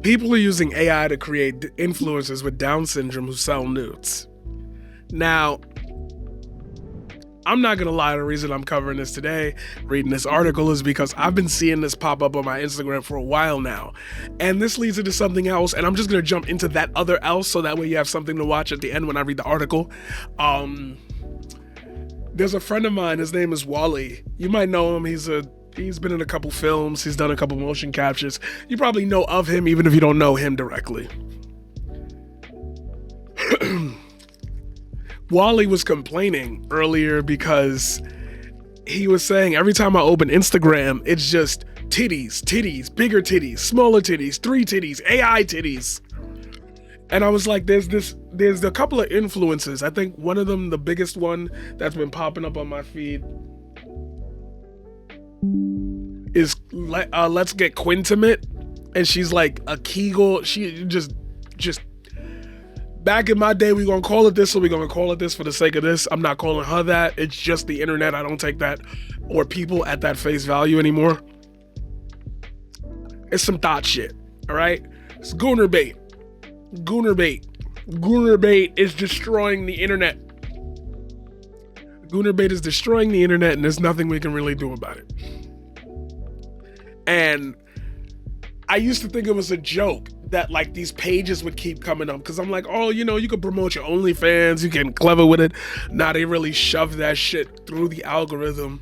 People are using AI to create influencers with Down syndrome who sell nudes. Now, I'm not gonna lie, the reason I'm covering this today, reading this article, is because I've been seeing this pop up on my Instagram for a while now. And this leads into something else, and I'm just gonna jump into that other else so that way you have something to watch at the end when I read the article. There's a friend of mine, his name is Wally. You might know him, he's been in a couple films, he's done a couple motion captures. You probably know of him even if you don't know him directly. Wally was complaining earlier because he was saying every time I open Instagram, it's just titties, bigger titties, smaller titties, 3 titties, AI titties. And I was like, there's a couple of influences. I think one of them, the biggest one that's been popping up on my feed, is Let's Get Quintimate. And she's like a Kegel. She just back in my day, we gonna call it this, so we gonna call it this for the sake of this. I'm not calling her that. It's just the internet. I don't take that or people at that face value anymore. It's some thought shit, all right? It's Gooner bait. Gooner bait is destroying the internet. Gooner bait is destroying the internet, and there's nothing we can really do about it. And I used to think it was a joke that like these pages would keep coming up because I'm like, oh, you know, you can promote your OnlyFans, you get clever with it. Nah, they really shove that shit through the algorithm.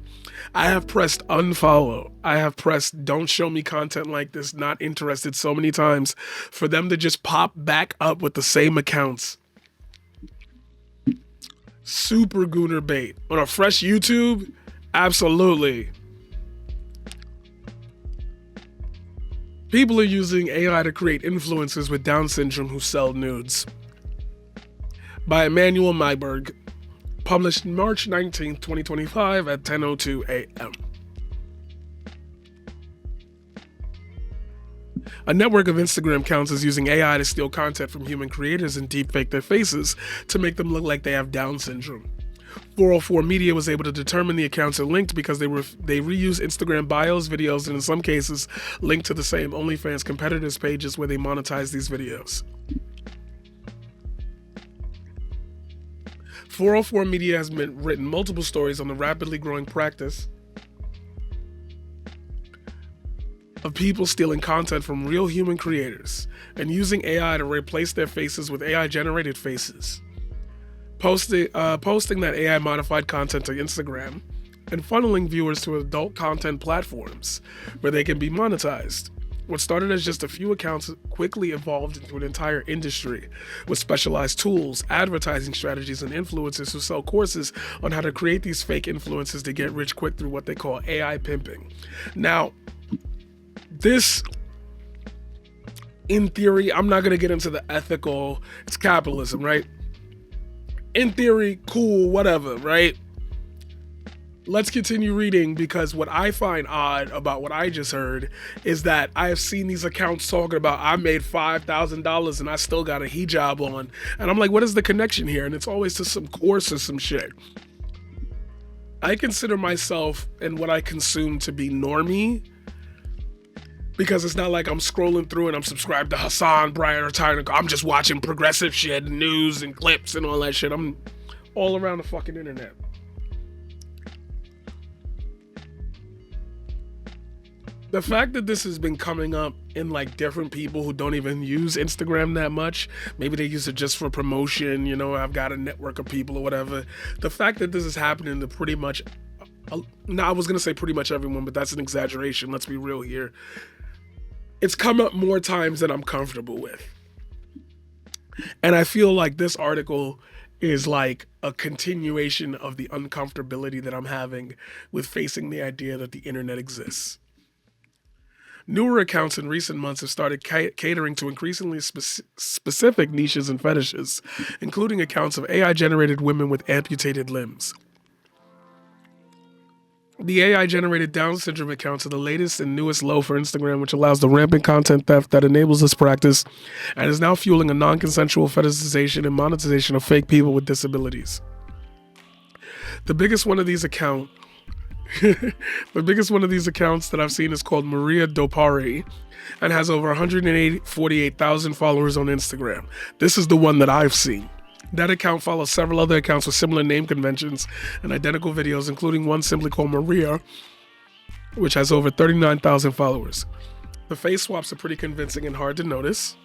I have pressed unfollow. I have pressed don't show me content like this, not interested so many times for them to just pop back up with the same accounts. Super Gooner bait. On a fresh YouTube, absolutely. People are using AI to create influencers with Down syndrome who sell nudes. By Emmanuel Myberg. Published March 19, 2025 at 10:02 a.m. A network of Instagram accounts is using AI to steal content from human creators and deepfake their faces to make them look like they have Down syndrome. 404 Media was able to determine the accounts are linked because they reuse Instagram bios, videos, and in some cases link to the same OnlyFans competitors' pages where they monetize these videos. 404 Media has written multiple stories on the rapidly growing practice of people stealing content from real human creators and using AI to replace their faces with AI-generated faces. Posting that AI-modified content to Instagram and funneling viewers to adult content platforms where they can be monetized. What started as just a few accounts quickly evolved into an entire industry with specialized tools, advertising strategies, and influencers who sell courses on how to create these fake influencers to get rich quick through what they call AI pimping. Now, this, in theory, I'm not going to get into the ethical, it's capitalism, right? In theory, cool, whatever, right? Let's continue reading because what I find odd about what I just heard is that I have seen these accounts talking about I made $5,000 and I still got a hijab on. And I'm like, what is the connection here? And it's always to some course or some shit. I consider myself and what I consume to be normie because it's not like I'm scrolling through and I'm subscribed to Hassan, Brian, or Tyler. I'm just watching progressive shit, news and clips and all that shit. I'm all around the fucking internet. The fact that this has been coming up in like different people who don't even use Instagram that much, maybe they use it just for promotion, you know, I've got a network of people or whatever. The fact that this is happening to pretty much, I was gonna say pretty much everyone, but that's an exaggeration, let's be real here. It's come up more times than I'm comfortable with. And I feel like this article is like a continuation of the uncomfortability that I'm having with facing the idea that the internet exists. Newer accounts in recent months have started catering to increasingly specific niches and fetishes, including accounts of AI-generated women with amputated limbs. The AI-generated Down syndrome accounts are the latest and newest low for Instagram, which allows the rampant content theft that enables this practice and is now fueling a non-consensual fetishization and monetization of fake people with disabilities. The biggest one of these accounts The biggest one of these accounts that I've seen is called Maria Dopari and has over 148,000 followers on Instagram. This is the one that I've seen. That account follows several other accounts with similar name conventions and identical videos, including one simply called Maria, which has over 39,000 followers. The face swaps are pretty convincing and hard to notice,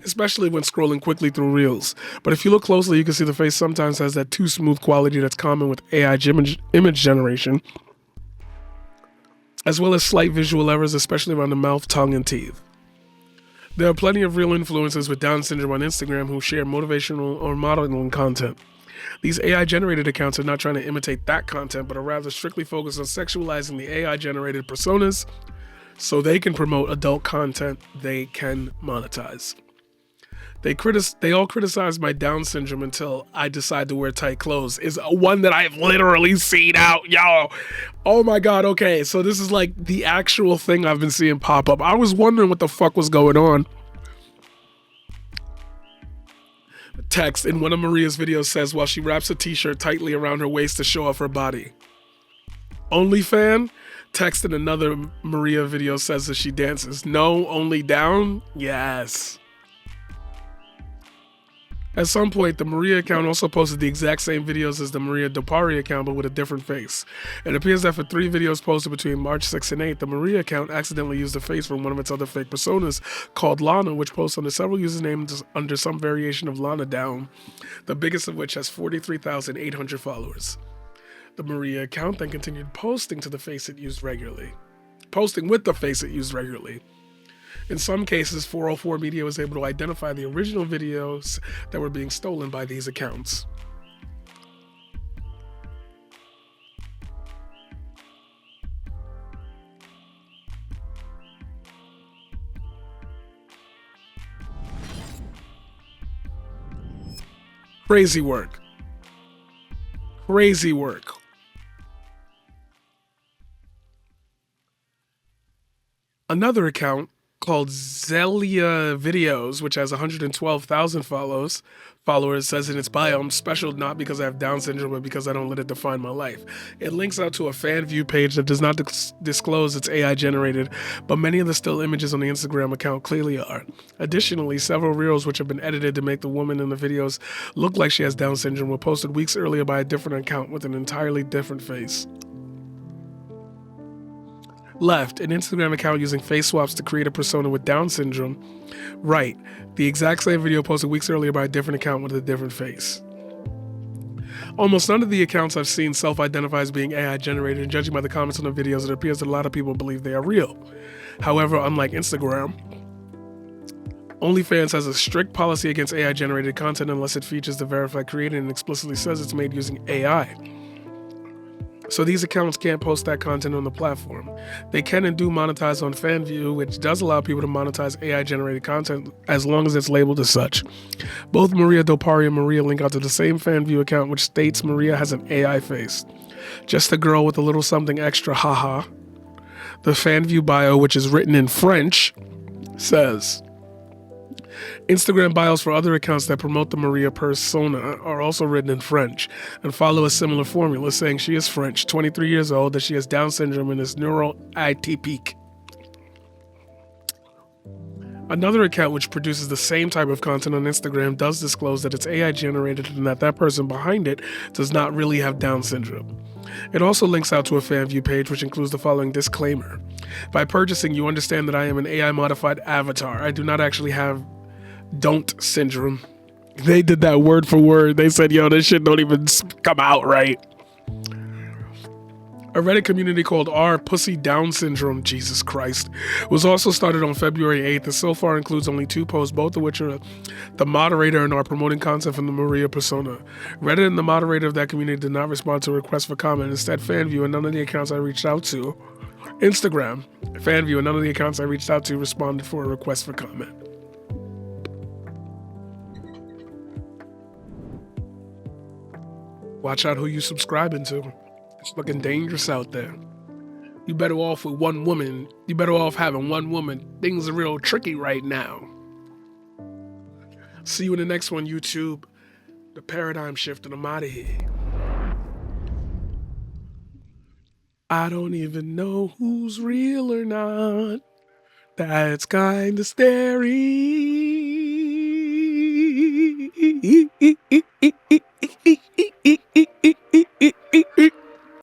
especially when scrolling quickly through Reels. But if you look closely, you can see the face sometimes has that too smooth quality that's common with AI image generation, as well as slight visual errors, especially around the mouth, tongue, and teeth. There are plenty of real influencers with Down syndrome on Instagram who share motivational or modeling content. These AI-generated accounts are not trying to imitate that content, but are rather strictly focused on sexualizing the AI-generated personas so they can promote adult content they can monetize. They all criticize my Down syndrome until I decide to wear tight clothes is one that I've literally seen out, yo. Oh my God, okay, so this is like the actual thing I've been seeing pop up. I was wondering what the fuck was going on. Text in one of Maria's videos says, while she wraps a t-shirt tightly around her waist to show off her body. OnlyFan? Text in another Maria video says that she dances. No, only down? Yes. At some point, the Maria account also posted the exact same videos as the Maria Dopari account, but with a different face. It appears that for 3 videos posted between March 6th and 8th, the Maria account accidentally used a face from one of its other fake personas called Lana, which posts under several usernames under some variation of Lana Down, the biggest of which has 43,800 followers. The Maria account then continued posting with the face it used regularly. In some cases, 404 Media was able to identify the original videos that were being stolen by these accounts. Crazy work. Crazy work. Another account called Zelia Videos, which has 112,000 followers, says in its bio, I'm special not because I have Down syndrome, but because I don't let it define my life. It links out to a fan view page that does not disclose it's AI generated, but many of the still images on the Instagram account clearly are. Additionally, several reels which have been edited to make the woman in the videos look like she has Down syndrome were posted weeks earlier by a different account with an entirely different face. Left, an Instagram account using face swaps to create a persona with Down syndrome. Right, the exact same video posted weeks earlier by a different account with a different face. Almost none of the accounts I've seen self-identify as being AI generated, and judging by the comments on the videos, it appears that a lot of people believe they are real. However, unlike Instagram, OnlyFans has a strict policy against AI generated content unless it features the verified creator and explicitly says it's made using AI. So these accounts can't post that content on the platform. They can and do monetize on FanView, which does allow people to monetize AI-generated content as long as it's labeled as such. Both Maria Dopari and Maria link out to the same FanView account, which states Maria has an AI face. Just a girl with a little something extra, haha. The FanView bio, which is written in French, says, Instagram bios for other accounts that promote the Maria persona are also written in French and follow a similar formula, saying she is French, 23 years old, that she has Down syndrome and is neuroatypique. Another account which produces the same type of content on Instagram does disclose that it's AI generated and that person behind it does not really have Down syndrome. It also links out to a FanView page which includes the following disclaimer. By purchasing, you understand that I am an AI modified avatar. I do not actually have Don't syndrome. They did that word for word. They said, yo, this shit don't even come out right. A Reddit community called R Pussy Down Syndrome, Jesus Christ, was also started on February 8th and so far includes only 2 posts, both of which are the moderator and are promoting content from the Maria persona. Reddit and the moderator of that community did not respond to requests for comment. Instead, FanView and none of the accounts I reached out to, Instagram, FanView and none of the accounts I reached out to responded for a request for comment. Watch out who you subscribing to. It's looking dangerous out there. You better off with one woman. You better off having one woman. Things are real tricky right now. See you in the next one, YouTube. The paradigm shift, and I'm out of here. I don't even know who's real or not. That's kinda scary.